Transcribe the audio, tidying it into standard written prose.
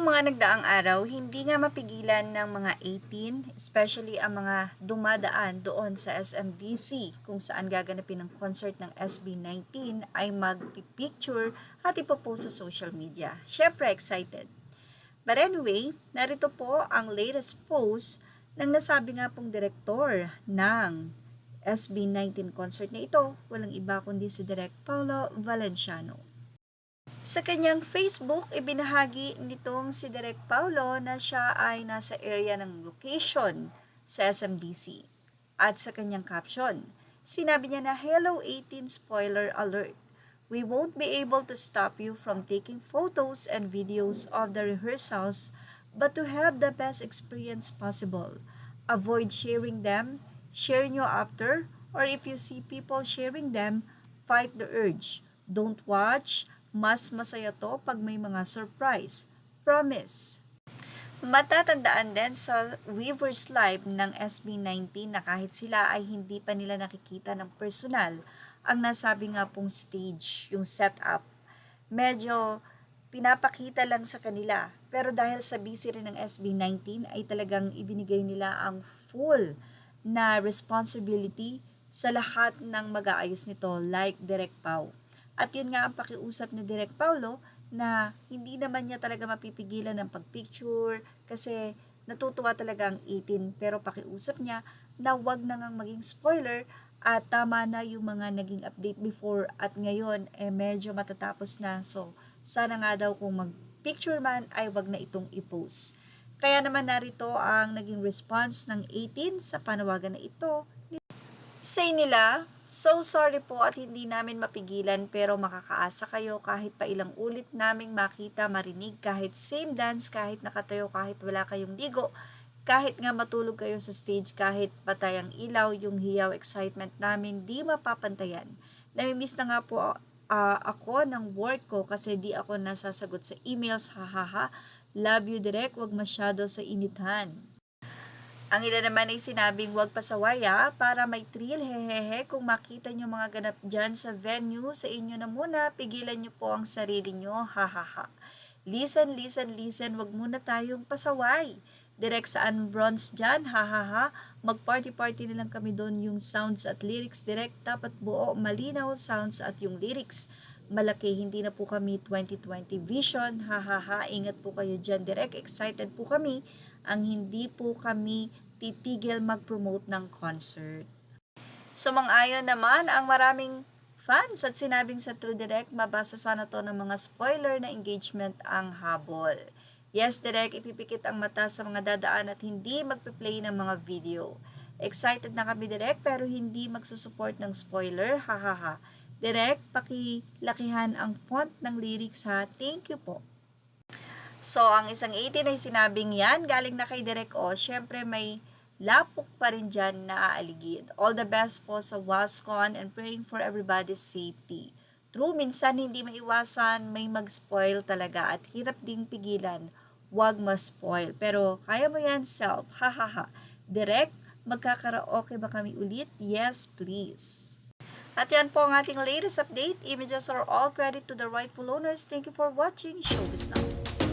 Nitong mga nagdaang araw, hindi nga mapigilan ng mga 18, especially ang mga dumadaan doon sa SMDC kung saan gaganapin ang concert ng SB19 ay magpipicture at ipopost sa social media. Syempre excited. But anyway, narito po ang latest post ng nasabi nga pong direktor ng SB19 concert na ito, walang iba kundi si Direk Paulo Valenciano. Sa kanyang Facebook, ibinahagi nitong si Direk Paulo na siya ay nasa area ng location sa SMDC. At sa kanyang caption, sinabi niya na Hello 18 spoiler alert. We won't be able to stop you from taking photos and videos of the rehearsals, but to have the best experience possible. Avoid sharing them, share nyo after, or if you see people sharing them, fight the urge. Don't watch, mas masaya to pag may mga surprise. Promise. Matatandaan din sa Weavers Live ng SB19 na kahit sila ay hindi pa nila nakikita ng personal, ang nasabi nga pong stage, yung setup, medyo pinapakita lang sa kanila. Pero dahil sa busy rin ng SB19 ay talagang ibinigay nila ang full na responsibility sa lahat ng mag-aayos nito like Direk Pau. At yun nga ang pakiusap ni Direk Paulo na hindi naman niya talaga mapipigilan ng pagpicture kasi natutuwa talaga ang 18 pero pakiusap niya na wag na ngang maging spoiler at tama na yung mga naging update before at ngayon medyo matatapos na. So sana nga daw kung mag-picture man ay wag na itong i-post. Kaya naman narito ang naging response ng 18 sa panawagan na ito. Say nila, so sorry po at hindi namin mapigilan pero makakaasa kayo kahit pa ilang ulit naming makita, marinig, kahit same dance, kahit nakatayo, kahit wala kayong ligo, kahit nga matulog kayo sa stage, kahit patay ang ilaw, yung hiyaw excitement namin di mapapantayan. Namimiss na nga po ako ng work ko kasi di ako nasasagot sa emails, hahaha. Love you Direk, wag masyado sa initan. Ang ilan naman ay sinabing huwag pasawaya para may thrill, hehehe, kung makita nyo mga ganap dyan sa venue, sa inyo na muna, pigilan nyo po ang sarili nyo, hahaha. Listen, listen, listen, wag muna tayong pasaway. Direct saan bronze dyan, hahaha, mag-party-party na lang kami doon yung sounds at lyrics, direct dapat buo, malinaw sounds at yung lyrics. Malaki, hindi na po kami 2020 vision, hahaha, ingat po kayo dyan, direct, excited po kami, ang hindi po kami titigil mag-promote ng concert. Sumang-ayon naman ang maraming fans at sinabing sa True Direct, mabasa sana to ng mga spoiler na engagement ang habol. Yes, Direct, ipipikit ang mata sa mga dadaan at hindi magpe-play ng mga video. Excited na kami Direct pero hindi magsusupport ng spoiler, hahaha. Direct, pakilakihan ang font ng lyrics ha. Thank you po. So, ang isang 18 ay sinabing yan, galing na kay Direk O. Siyempre, may lapok pa rin dyan na aaligid. All the best po sa WASCON and praying for everybody's safety. True, minsan hindi maiwasan, may mag-spoil talaga at hirap ding pigilan. Huwag ma-spoil. Pero, kaya mo yan, self. Hahaha. Direk, magkakaraoke ba kami ulit? Yes, please. At yan po ang ating latest update. Images are all credit to the rightful owners. Thank you for watching. Showbiz Now.